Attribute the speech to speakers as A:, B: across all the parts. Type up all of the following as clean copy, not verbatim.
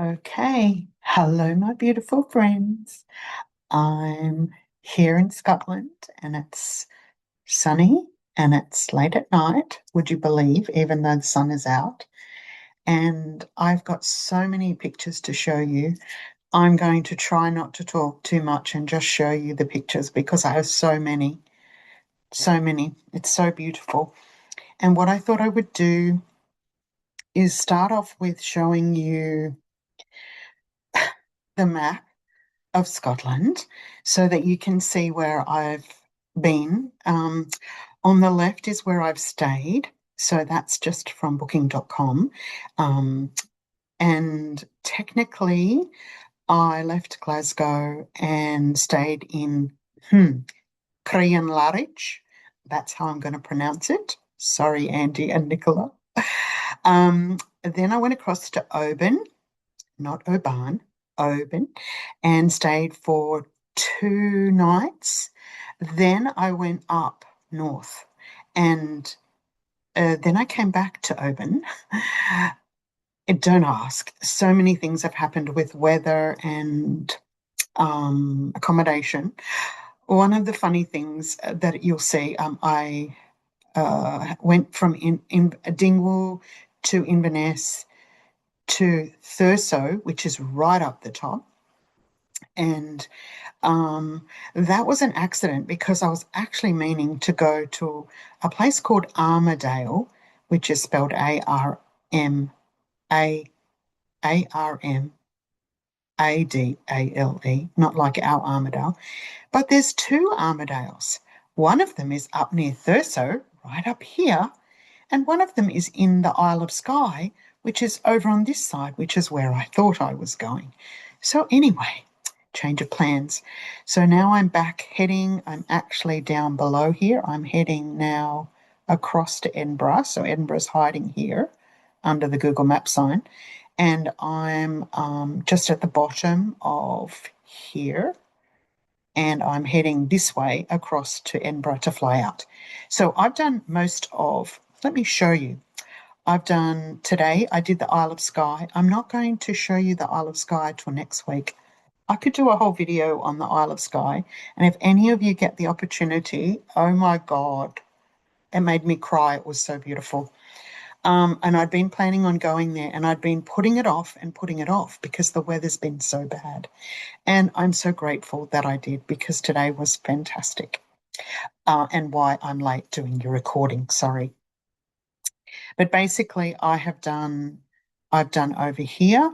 A: Okay, hello, my beautiful friends. I'm here in Scotland and it's sunny and it's late at night, would you believe, even though the sun is out. And I've got so many pictures to show you. I'm going to try not to talk too much and just show you the pictures because I have so many, so many. It's so beautiful. And what I thought I would do is start off with showing you the map of Scotland so that you can see where I've been. On the left is where I've stayed. So that's just from booking.com. Um, and technically, I left Glasgow and stayed in Crianlarich. That's how I'm going to pronounce it. Sorry, Andy and Nicola. Then I went across to Oban, not Oban, Oban, and stayed for 2 nights. Then I went up north and then I came back to Oban. And don't ask. So many things have happened with weather and accommodation. One of the funny things that you'll see, I went from in Dingwall to Inverness to Thurso, which is right up the top. And that was an accident because I was actually meaning to go to a place called Armadale, which is spelled Armadale, not like our Armadale. But there's two Armadales. One of them is up near Thurso, right up here, and one of them is in the Isle of Skye, which is over on this side, which is where I thought I was going. So anyway, change of plans. So now I'm back heading, I'm actually down below here. I'm heading now across to Edinburgh. So Edinburgh's hiding here under the Google Map sign. And I'm just at the bottom of here. And I'm heading this way across to Edinburgh to fly out. So I've done most of, let me show you. I've done today, I did the Isle of Skye. I'm not going to show you the Isle of Skye till next week. I could do a whole video on the Isle of Skye. And if any of you get the opportunity, oh my God, it made me cry. It was so beautiful. And I'd been planning on going there and I'd been putting it off and putting it off because the weather's been so bad. And I'm so grateful that I did because today was fantastic. And why I'm late doing your recording, sorry. But basically, I've done over here.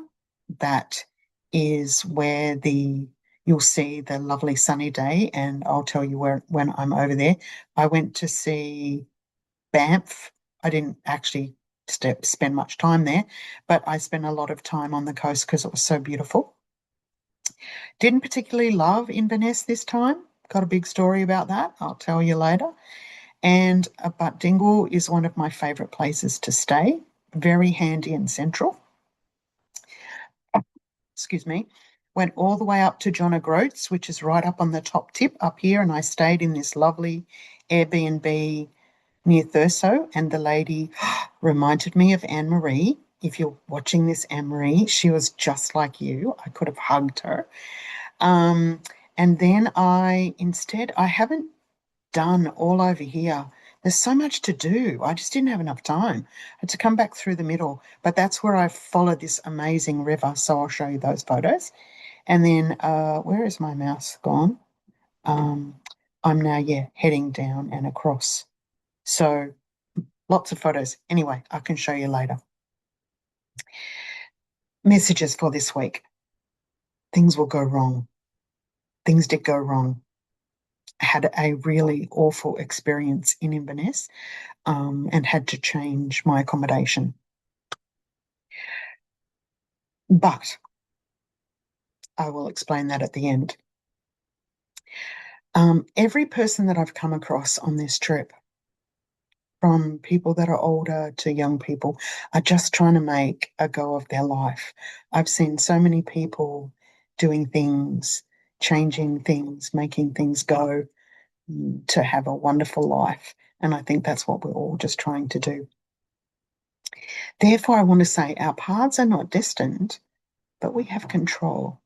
A: That is where you'll see the lovely sunny day, and I'll tell you where when I'm over there. I went to see Banff. I didn't actually spend much time there, but I spent a lot of time on the coast because it was so beautiful. Didn't particularly love Inverness this time. Got a big story about that. I'll tell you later. And but Dingle is one of my favourite places to stay. Very handy and central. Excuse me. Went all the way up to John O'Groats, which is right up on the top tip up here, and I stayed in this lovely Airbnb near Thurso. And the lady reminded me of Anne Marie. If you're watching this, Anne Marie, she was just like you. I could have hugged her. Um, and then I haven't done all over here. There's so much to do. I just didn't have enough time. I had to come back through the middle, but that's where I followed this amazing river. So I'll show you those photos. And then, where is my mouse gone? Um, I'm now, yeah, heading down and across. So lots of photos. Anyway, I can show you later. Messages for this week. Things will go wrong. Things did go wrong. I had a really awful experience in Inverness and had to change my accommodation. But I will explain that at the end. Every person that I've come across on this trip, from people that are older to young people, are just trying to make a go of their life. I've seen so many people doing things, changing things, making things go to have a wonderful life. And I think that's what we're all just trying to do. Therefore, I want to say our paths are not destined. but we have control.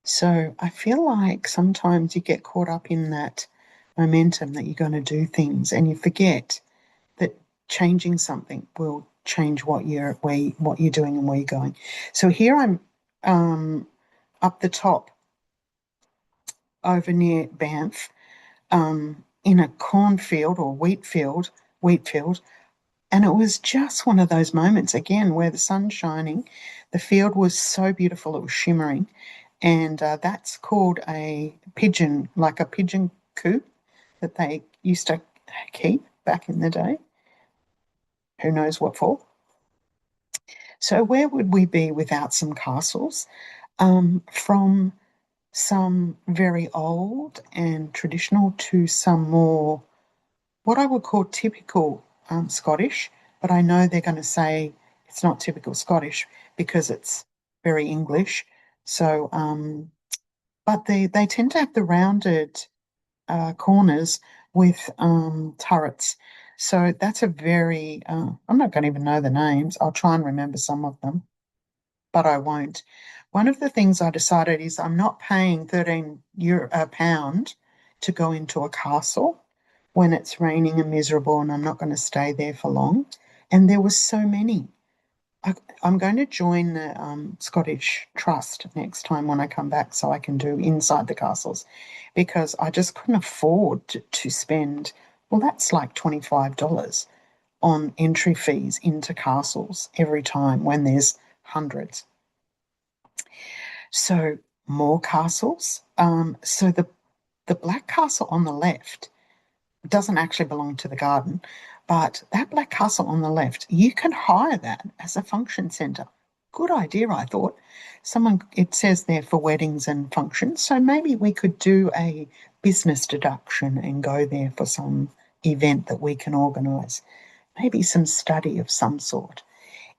A: So I feel like sometimes you get caught up in that momentum that you're going to do things and you forget that changing something will change what you're doing and where you're going. So here I'm up the top over near Banff, in a cornfield or wheat field, and it was just one of those moments again where the sun's shining, the field was so beautiful, it was shimmering, and that's called a pigeon, like a pigeon coop that they used to keep back in the day. Who knows what for? So where would we be without some castles? From some very old and traditional to some more what I would call typical Scottish, but I know they're going to say it's not typical Scottish because it's very English. So, but they tend to have the rounded corners with turrets. So that's a very, I'm not going to even know the names. I'll try and remember some of them, but I won't. One of the things I decided is I'm not paying 13 euro a pound to go into a castle when it's raining and miserable and I'm not going to stay there for long. And there were so many. I, I'm going to join the Scottish Trust next time when I come back so I can do inside the castles because I just couldn't afford to spend, well, that's like $25 on entry fees into castles every time when there's hundreds. So more castles. So the black castle on the left doesn't actually belong to the garden, but that black castle on the left, you can hire that as a function centre. Good idea, I thought. It says there for weddings and functions, so maybe we could do a business deduction and go there for some event that we can organise. Maybe some study of some sort.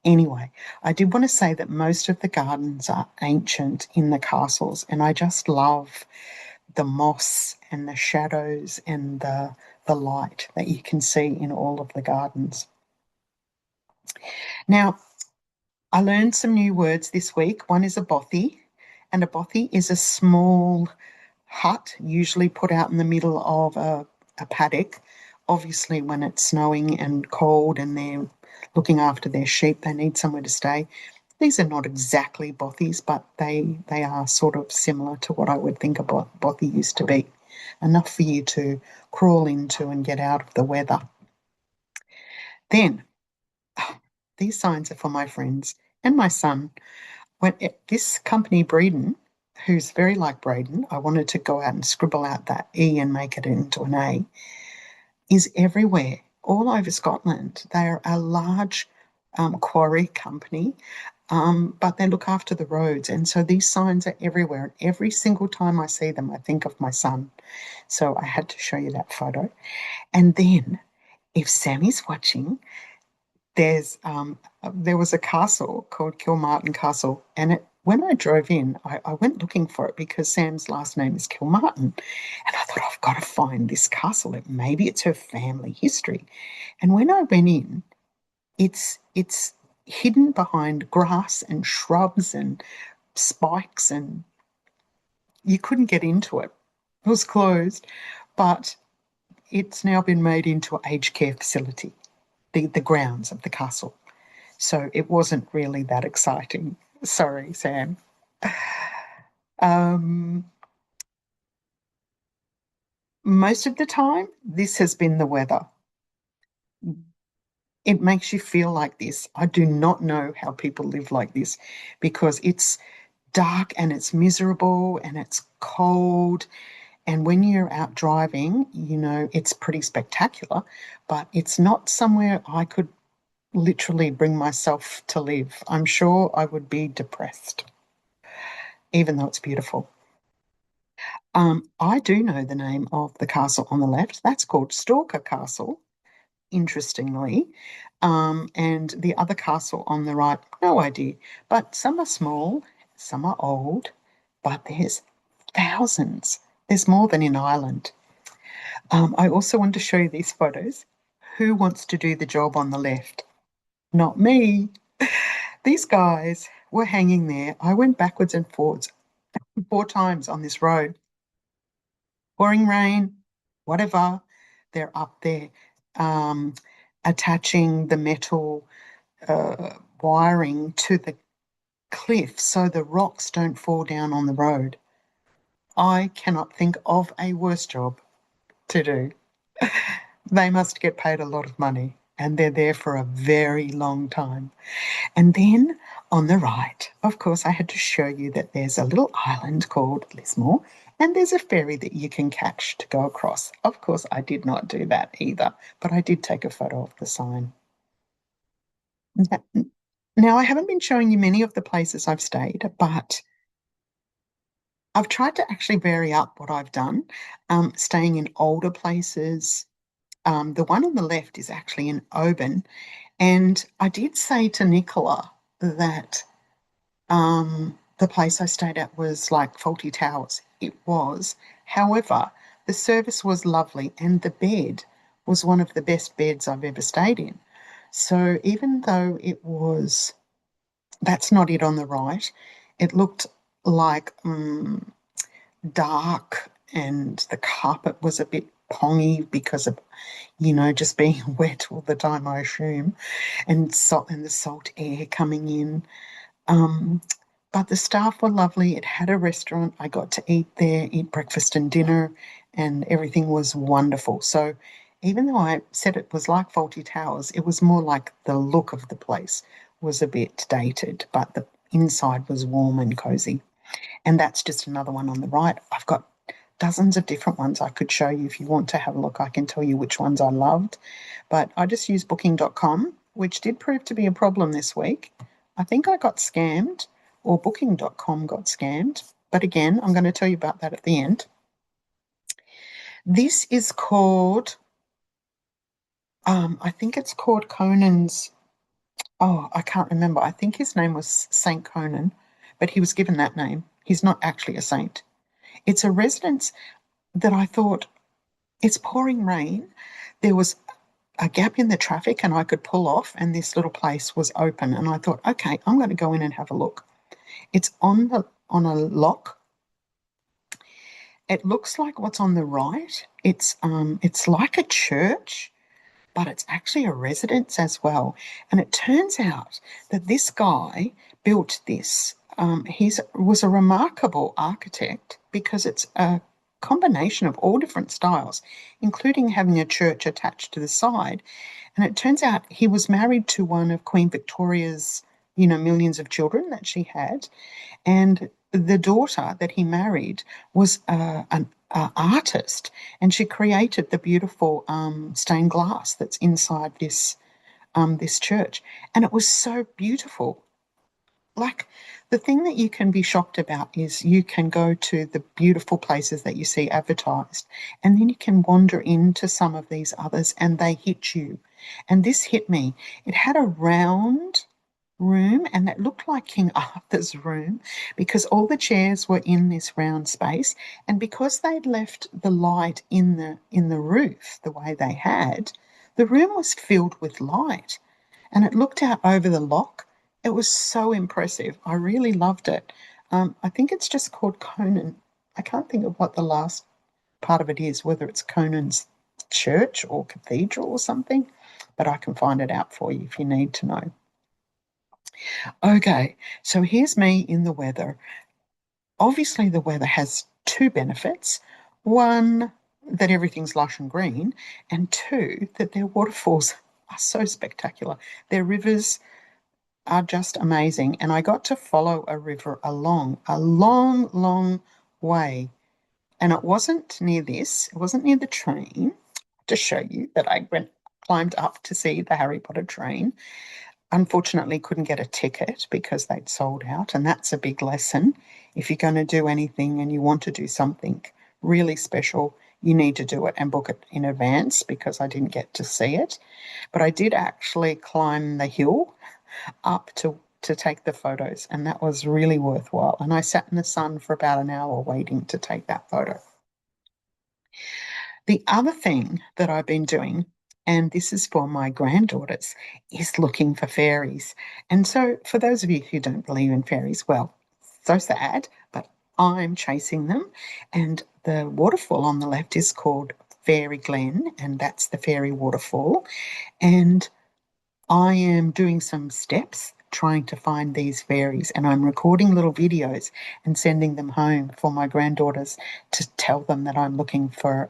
A: Anyway, I did want to say that most of the gardens are ancient in the castles, and I just love the moss and the shadows and the light that you can see in all of the gardens. Now, I learned some new words this week. One is a bothy, and a bothy is a small hut, usually put out in the middle of a paddock. Obviously, when it's snowing and cold and they're looking after their sheep, they need somewhere to stay. These are not exactly bothies, but they are sort of similar to what I would think a bothy used to be. Enough for you to crawl into and get out of the weather. Then, these signs are for my friends and my son. This company, Breeden, who's very like Braden, I wanted to go out and scribble out that E and make it into an A, is everywhere, all over Scotland. They are a large quarry company, but they look after the roads. And so these signs are everywhere. And every single time I see them, I think of my son. So I had to show you that photo. And then, if Sammy's watching, there was a castle called Kilmartin Castle, and when I drove in, I went looking for it because Sam's last name is Kilmartin, and I thought I've got to find this castle. Maybe it's her family history. And when I went in, it's hidden behind grass and shrubs and spikes, and you couldn't get into it. It was closed, but it's now been made into an aged care facility, the grounds of the castle. So it wasn't really that exciting. Sorry, Sam. Um, most of the time, this has been the weather. It makes you feel like this. I do not know how people live like this because it's dark and it's miserable and it's cold. And when you're out driving, it's pretty spectacular, but it's not somewhere I could literally bring myself to live. I'm sure I would be depressed, even though it's beautiful. I do know the name of the castle on the left. That's called Stalker Castle, interestingly. And the other castle on the right, no idea. But some are small, some are old, but there's thousands. There's more than in Ireland. I also want to show you these photos. Who wants to do the job on the left? Not me. These guys were hanging there. I went backwards and forwards 4 times on this road, pouring rain, whatever. They're up there um, attaching the metal wiring to the cliff so the rocks don't fall down on the road. I cannot think of a worse job to do. They must get paid a lot of money and they're there for a very long time. And then on the right, of course, I had to show you that there's a little island called Lismore and there's a ferry that you can catch to go across. Of course, I did not do that either, but I did take a photo of the sign. Now, I haven't been showing you many of the places I've stayed, but I've tried to actually vary up what I've done, staying in older places. The one on the left is actually in Oban, and I did say to Nicola that the place I stayed at was like Faulty Towers. It was. However, the service was lovely and the bed was one of the best beds I've ever stayed in. So even though that's not it on the right, it looked like dark and the carpet was a bit pongy because of, just being wet all the time, I assume, and salt and the salt air coming in. Um, but the staff were lovely. It had a restaurant. I got to eat there, eat breakfast and dinner, and everything was wonderful. So even though I said it was like Faulty Towers, it was more like the look of the place was a bit dated, but the inside was warm and cozy. And that's just another one on the right. I've got dozens of different ones I could show you if you want to have a look. I can tell you which ones I loved. But I just used booking.com, which did prove to be a problem this week. I think I got scammed, or booking.com got scammed. But again, I'm going to tell you about that at the end. This is called, I think it's called Conan's. Oh, I can't remember. I think his name was Saint Conan, but he was given that name. He's not actually a saint. It's a residence that I thought, it's pouring rain. There was a gap in the traffic and I could pull off, and this little place was open. And I thought, okay, I'm going to go in and have a look. It's on a loch. It looks like what's on the right. It's like a church, but it's actually a residence as well. And it turns out that this guy built this. He was a remarkable architect because it's a combination of all different styles, including having a church attached to the side. And it turns out he was married to one of Queen Victoria's, millions of children that she had. And the daughter that he married was an artist, and she created the beautiful stained glass that's inside this church, and it was so beautiful. Like, the thing that you can be shocked about is you can go to the beautiful places that you see advertised, and then you can wander into some of these others, and they hit you. And this hit me. It had a round room and it looked like King Arthur's room because all the chairs were in this round space, and because they'd left the light in the roof the way they had, the room was filled with light and it looked out over the loch. It was so impressive. I really loved it. I think it's just called Conan. I can't think of what the last part of it is, whether it's Conan's church or cathedral or something, but I can find it out for you if you need to know. Okay, so here's me in the weather. Obviously, the weather has two benefits. One, that everything's lush and green, and two, that their waterfalls are so spectacular. Their rivers are just amazing. And I got to follow a river along a long, long way. And it wasn't near this, it wasn't near the train, to show you that I climbed up to see the Harry Potter train. Unfortunately, couldn't get a ticket because they'd sold out, and that's a big lesson. If you're going to do anything and you want to do something really special, you need to do it and book it in advance because I didn't get to see it. But I did actually climb the hill up to take the photos, and that was really worthwhile. And I sat in the sun for about an hour waiting to take that photo. The other thing that I've been doing and this is for my granddaughters, is looking for fairies. And so, for those of you who don't believe in fairies, well, so sad, but I'm chasing them. And the waterfall on the left is called Fairy Glen, and that's the fairy waterfall. And I am doing some steps trying to find these fairies, and I'm recording little videos and sending them home for my granddaughters to tell them that I'm looking for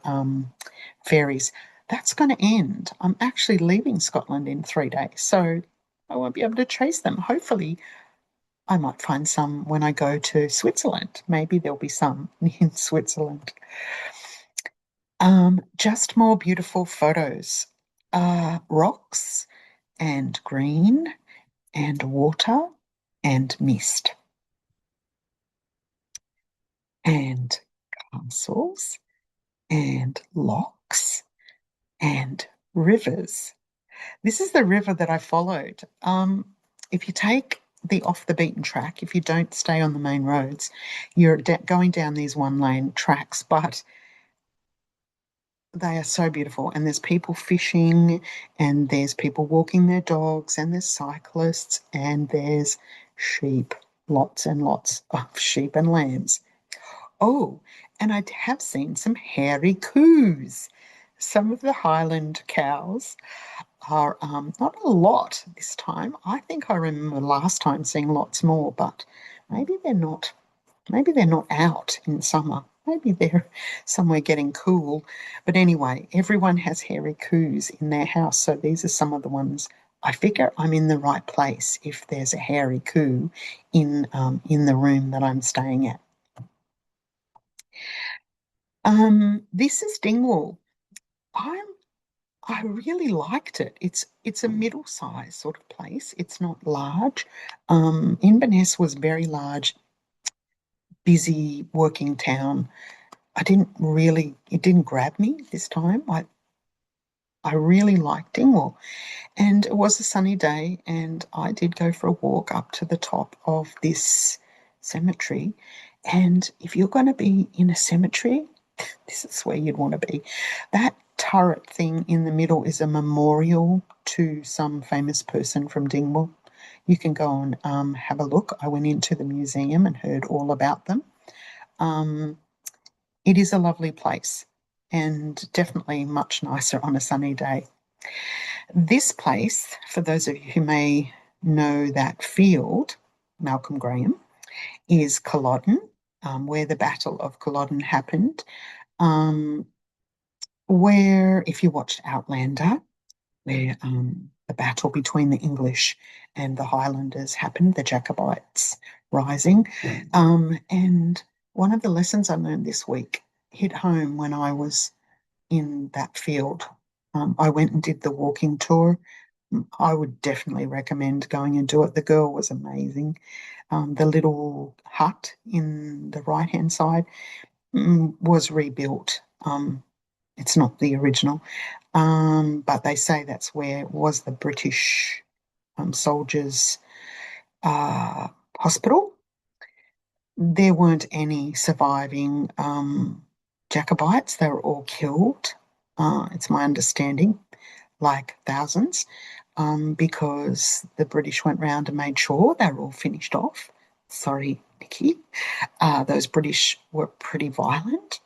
A: fairies. That's going to end. I'm actually leaving Scotland in 3 days, so I won't be able to chase them. Hopefully, I might find some when I go to Switzerland. Maybe there'll be some in Switzerland. Just more beautiful photos. Rocks and green and water and mist and castles and lochs and rivers. This is the river that I followed. If you take the off the beaten track, if you don't stay on the main roads, you're going down these one lane tracks, but they are so beautiful. And there's people fishing, and there's people walking their dogs, and there's cyclists, and there's sheep, lots and lots of sheep and lambs. Oh, and I have seen some hairy coos. Some of the Highland cows are not a lot this time. I think I remember last time seeing lots more, but maybe they're not. Maybe they're not out in summer. Maybe they're somewhere getting cool. But anyway, everyone has hairy coos in their house, so these are some of the ones. I figure I'm in the right place if there's a hairy coo in the room that I'm staying at. This is Dingwall. I'm I really liked it. It's a middle size sort of place. It's not large. Inverness was very large, busy working town. It didn't grab me this time. I really liked Dingwall. And it was a sunny day, and I did go for a walk up to the top of this cemetery. And if you're going to be in a cemetery, this is where you'd want to be. That turret thing in the middle is a memorial to some famous person from Dingwall. You can go and have a look. I went into the museum and heard all about them. Um, it is a lovely place, and definitely much nicer on a sunny day. This place, for those of you who may know that field, Malcolm Graham, is Culloden, where the Battle of Culloden happened. Um, where, if you watched Outlander, where the battle between the English and the Highlanders happened, the Jacobites rising. And one of the lessons I learned this week hit home when I was in that field. I went and did the walking tour. I would definitely recommend going and do it. The girl was amazing. The little hut in the right-hand side was rebuilt. It's not the original, but they say that's where was the British soldiers' hospital. There weren't any surviving Jacobites. They were all killed. It's my understanding, like thousands, because the British went round and made sure they were all finished off. Sorry, Nikki. Those British were pretty violent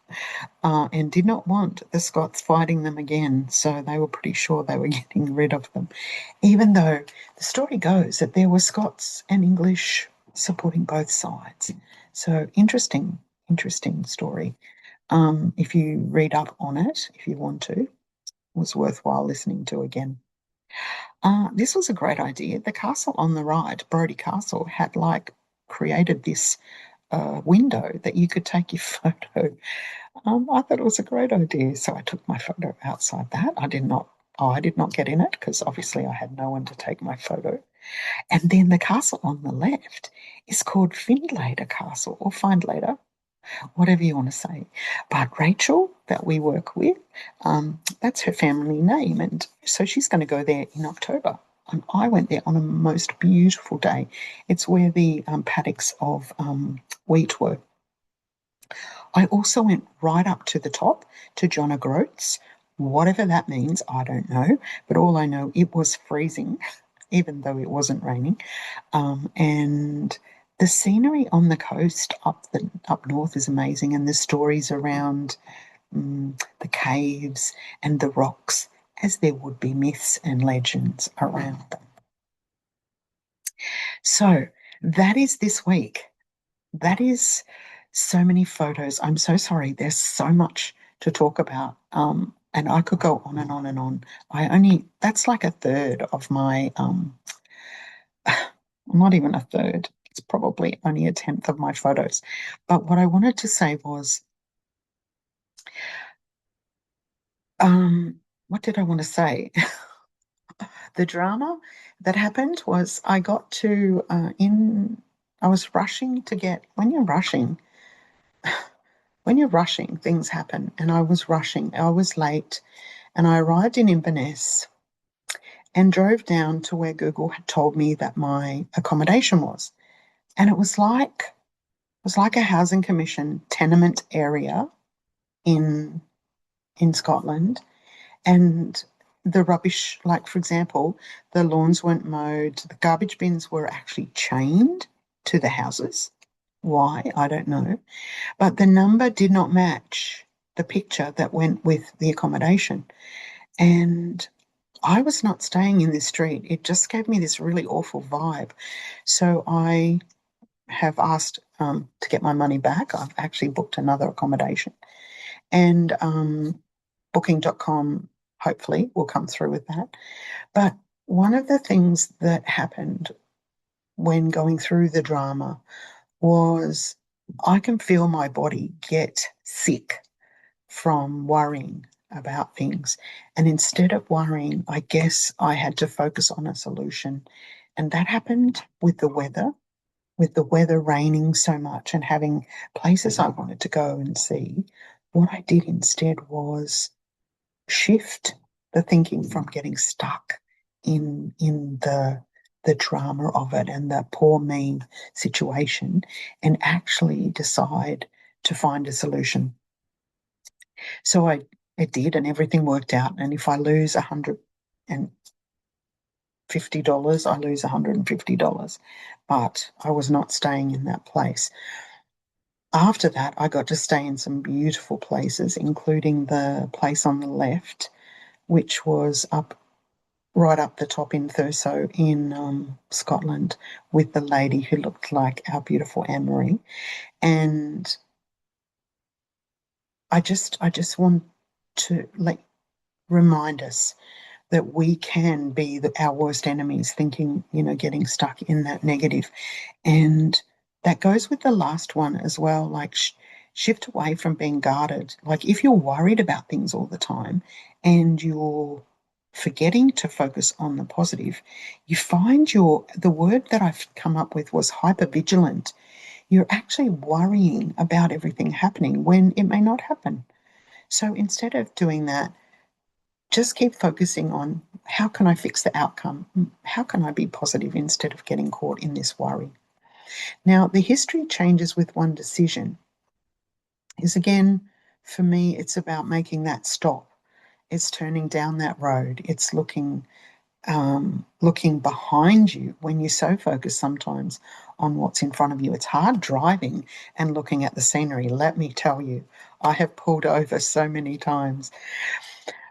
A: and did not want the Scots fighting them again, so they were pretty sure they were getting rid of them. Even though the story goes that there were Scots and English supporting both sides. So interesting story. If you read up on it, if you want to, it was worthwhile listening to again. This was a great idea. The castle on the right, Brodie Castle, had created this window that you could take your photo. I thought it was a great idea, so I took my photo outside that. I did not get in it because obviously I had no one to take my photo. And then the castle on the left is called Findlater Castle or Findlater, whatever you want to say. But Rachel, that we work with, that's her family name, and so she's going to go there in October. And I went there on a most beautiful day. It's where the paddocks of wheat were. I also went right up to the top to John O'Groats. Whatever that means, I don't know. But all I know, it was freezing, even though it wasn't raining. And the scenery on the coast up north is amazing, and the stories around the caves and the rocks, as there would be myths and legends around them. So that is this week. That is so many photos. I'm so sorry. There's so much to talk about. And I could go on and on and on. That's like a third of my, not even a third. It's probably only a tenth of my photos. But what I wanted to say was, what did I want to say? The drama that happened was I got to, I was rushing to get, when you're rushing, things happen. And I was rushing, I was late, and I arrived in Inverness and drove down to where Google had told me that my accommodation was. And it was like a housing commission tenement area in Scotland. And the rubbish, like for example, the lawns weren't mowed, the garbage bins were actually chained to the houses. Why? I don't know. But the number did not match the picture that went with the accommodation. And I was not staying in this street. It just gave me this really awful vibe. So I have asked to get my money back. I've actually booked another accommodation. And booking.com hopefully will come through with that. But one of the things that happened when going through the drama was I can feel my body get sick from worrying about things. And instead of worrying, I guess I had to focus on a solution. And that happened with the weather raining so much and having places I wanted to go and see. What I did instead was shift the thinking from getting stuck in the drama of it and the poor me situation and actually decide to find a solution. So it did, and everything worked out. And if I lose $150, I lose $150. But I was not staying in that place. After that, I got to stay in some beautiful places, including the place on the left, which was right up the top in Thurso in Scotland, with the lady who looked like our beautiful Anne Marie. And I just want to remind us that we can be our worst enemies, thinking, getting stuck in that negative. And that goes with the last one as well, like shift away from being guarded. Like if you're worried about things all the time and you're forgetting to focus on the positive, you find the word that I've come up with was hypervigilant. You're actually worrying about everything happening when it may not happen. So instead of doing that, just keep focusing on how can I fix the outcome? How can I be positive instead of getting caught in this worry? Now, the history changes with one decision is again, for me, it's about making that stop. It's turning down that road. It's looking behind you when you're so focused sometimes on what's in front of you. It's hard driving and looking at the scenery. Let me tell you, I have pulled over so many times.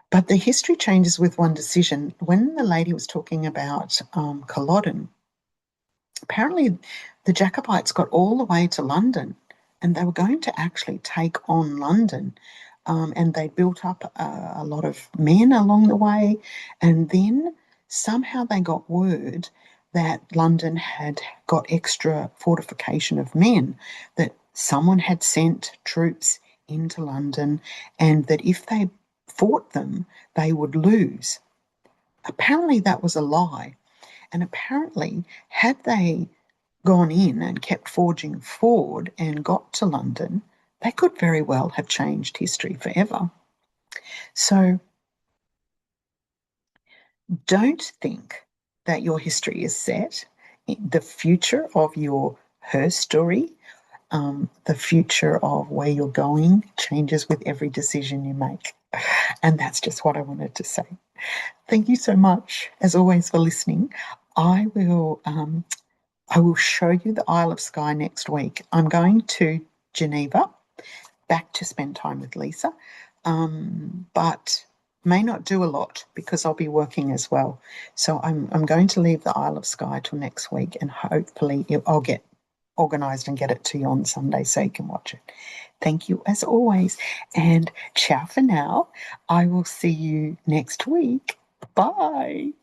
A: But the history changes with one decision. When the lady was talking about Culloden, apparently the Jacobites got all the way to London and they were going to actually take on London. And they built up a lot of men along the way. And then somehow they got word that London had got extra fortification of men, that someone had sent troops into London, and that if they fought them, they would lose. Apparently, that was a lie. And apparently, had they gone in and kept forging forward and got to London, they could very well have changed history forever. So don't think that your history is set. The future of her story, the future of where you're going changes with every decision you make. And that's just what I wanted to say. Thank you so much, as always, for listening. I will I will show you the Isle of Skye next week. I'm going to Geneva, back to spend time with Lisa, but may not do a lot because I'll be working as well. So I'm going to leave the Isle of Skye till next week, and hopefully I'll get organised and get it to you on Sunday so you can watch it. Thank you as always, and ciao for now. I will see you next week. Bye.